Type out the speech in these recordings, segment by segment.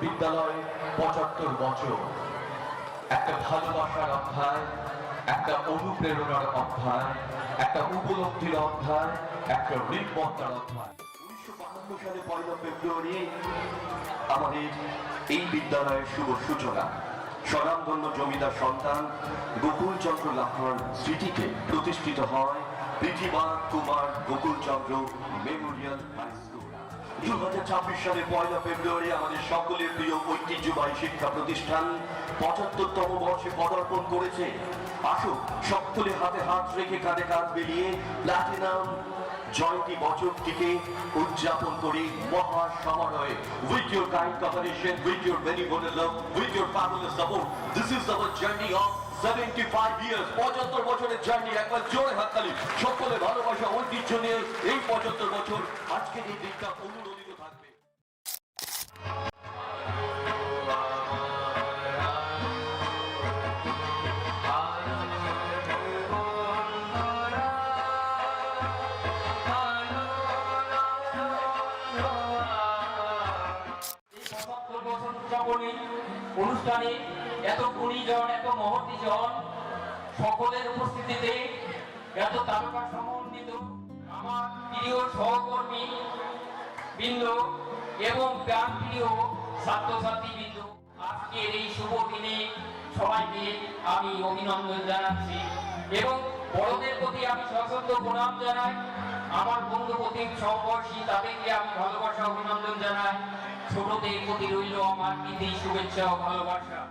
বিদ্যালয় ৭৫ বছর, একটা ভালোবাসার অধ্যায়, একটা অনুপ্রেরণার অধ্যায়, একটা উপলব্ধির অধ্যায়, একটা ঋণবন্ধার অধ্যায়। ১৯৭২ সালে ১ ফেব্রুয়ারি আমাদের এই বিদ্যালয়ের শুভ সূচনা। স্বনামধন্য জমিদার সন্তান গোকুলচন্দ্র লাহার স্মৃতিতে প্রতিষ্ঠিত হয় Prithvi Kumar Gokulchandra memorial high school. ২০২৬ সালে ১ ফেব্রুয়ারি আমাদের সকলের প্রিয় ঐতিহ্যবাহী শিক্ষা প্রতিষ্ঠান ৭৫তম বর্ষে পদার্পণ করেছে। আসুন সকলে হাতে হাত রেখে কাঁধে কাঁধ মিলিয়ে প্লাটিনাম জয়ন্তী বছরটিকে উদযাপন করি মহা সমারোহে। With your kind cooperation, with your benevolent love, with your fabulous support, this is our journey of 75 years. ৭৫ বছরের জার্নি। একবার জোরে হাততালি। সকলে ভালোবাসা ঐতিহ্য নিয়ে এই ৭৫ বছর আজকের এই দিনটা অনুরোধিত থাকবে। অনুষ্ঠানে এত গুণীজন, এত মহতীজন সকলের উপস্থিতিতে এত তারকা সমন্বিত আমার প্রিয় সহকর্মী বৃন্দ এবং প্রাণ প্রিয় ছাত্রছাত্রী বৃন্দ, আজকের এই শুভ দিনে সবাইকে আমি অভিনন্দন জানাচ্ছি এবং বড়দের প্রতি আমি সশ্রদ্ধ প্রণাম জানাই। আমার বন্ধু প্রতিম সমবর্ষী তাদেরকে আমি ভালোবাসা অভিনন্দন জানাই। ছোটদের প্রতি রইল আমার প্রীতি, শুভেচ্ছা ও ভালোবাসা।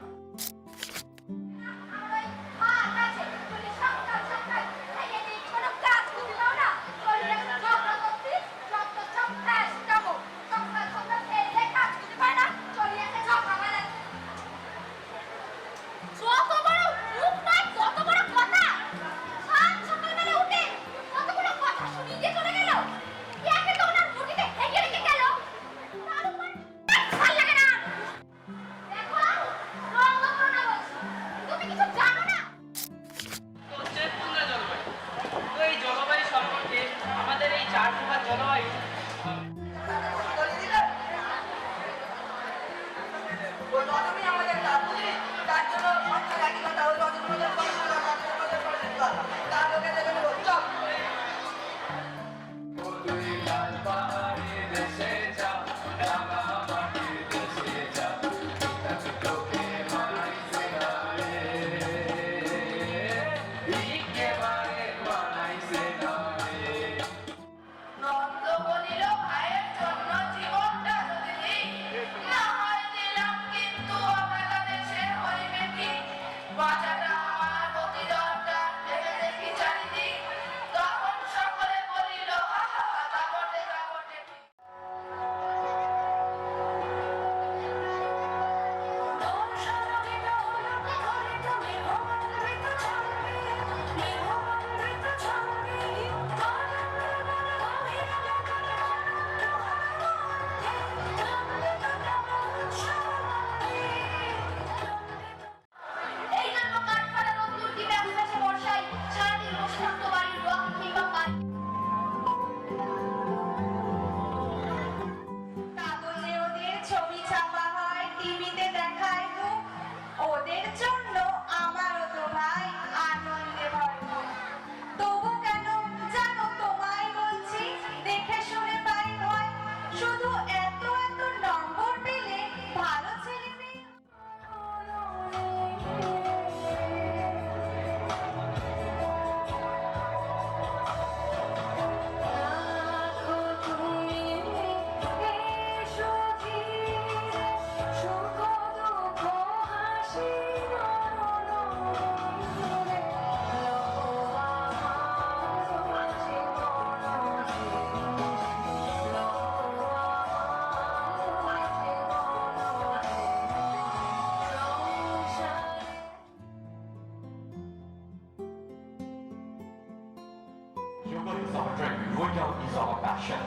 Sugar is our drink, royal is our passion.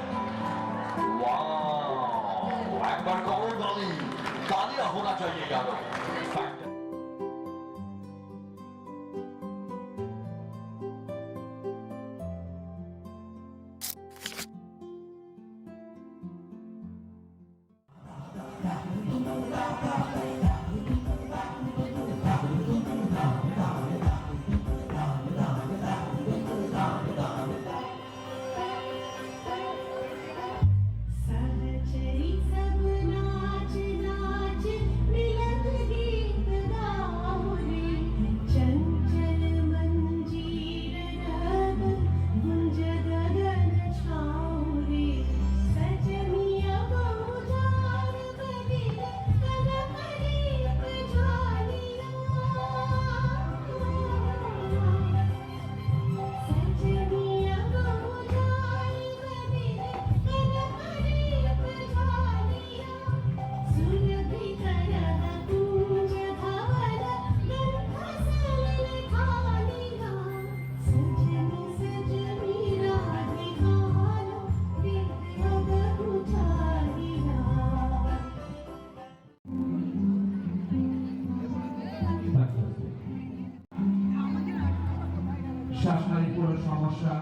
Wow! একবার করো গালি, গালিয়া হোনা চাইয়ে গেল। La শ্বাসনালী পুরো সমস্যা।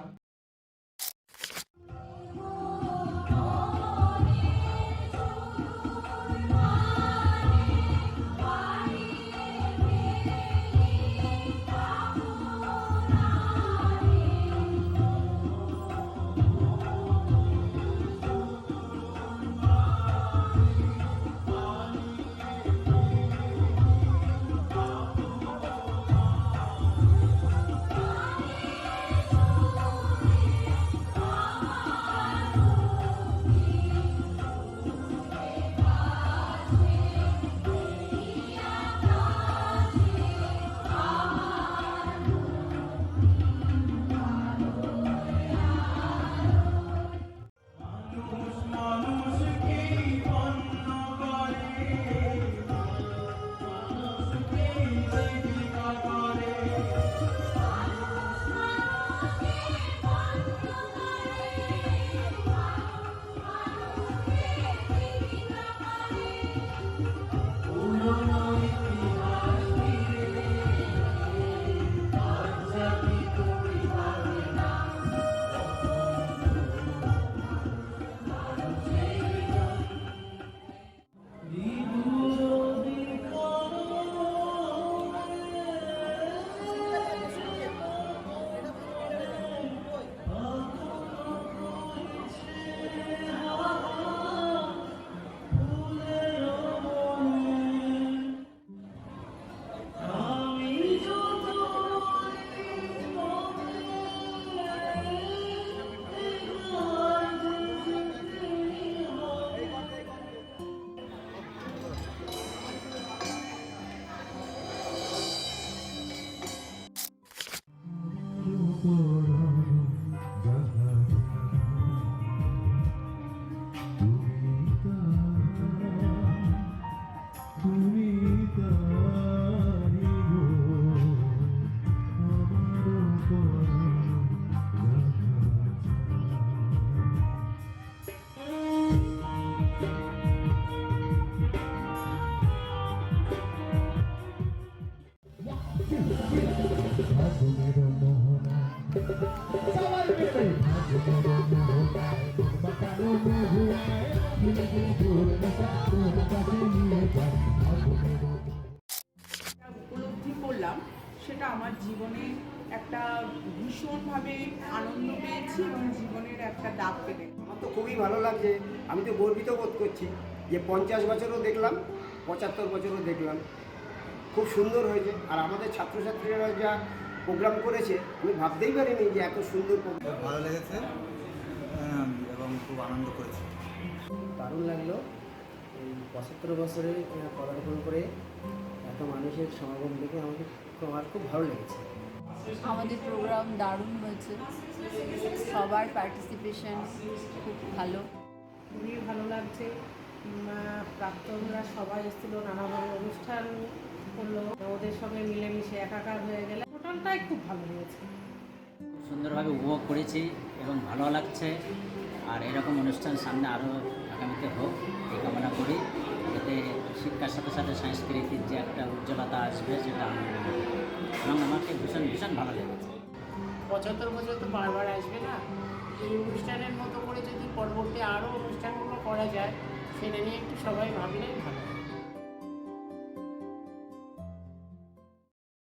উপলব্ধি করলাম সেটা আমার জীবনে একটা ভীষণভাবে আনন্দ পেয়েছি এবং জীবনের একটা দাগ কেটে। আমার তো খুবই ভালো লাগছে, আমি তো গর্বিত বোধ করছি যে 50 বছরও দেখলাম, 75 বছরও দেখলাম, খুব সুন্দর হয়েছে। আর আমাদের ছাত্রছাত্রীরা যা প্রোগ্রাম করেছে আমি ভাবতেই পারিনি যে এত সুন্দর প্রোগ্রাম। ভালো লেগেছে এবং খুব আনন্দ করেছি। দারুণ লাগলো। এই 75 বছরে পদার্পণ করে এত মানুষের সমাগম দেখে আমার খুব ভালো লেগেছে। আমাদের প্রোগ্রাম দারুণ হয়েছে, সবার পার্টিসিপেশন খুব ভালো। খুবই ভালো লাগছে। প্রাক্তনরা সবাই এসেছিল, নানাভাবে অনুষ্ঠান করলো, ওদের সঙ্গে মিলেমিশে একাকার হয়ে গেলে টোটালটাই খুব ভালো লেগেছে। খুব সুন্দরভাবে উপভোগ করেছি এবং ভালো লাগছে। আর এরকম অনুষ্ঠান সামনে আরও আগামীতে হোক এই কামনা করি, এতে শিক্ষার সাথে সাথে সংস্কৃতির যে একটা উজ্জ্বলতা আসবে সেটা আনন্দ এবং আমাকে ভীষণ ভীষণ ভালো লেগেছে। 75 বছর তো বারবার আসবে না, এই অনুষ্ঠানের মতো করে যদি পরবর্তী আরও অনুষ্ঠানগুলো করা যায় সেটা নিয়ে একটু সবাই ভাবলেই ভালো।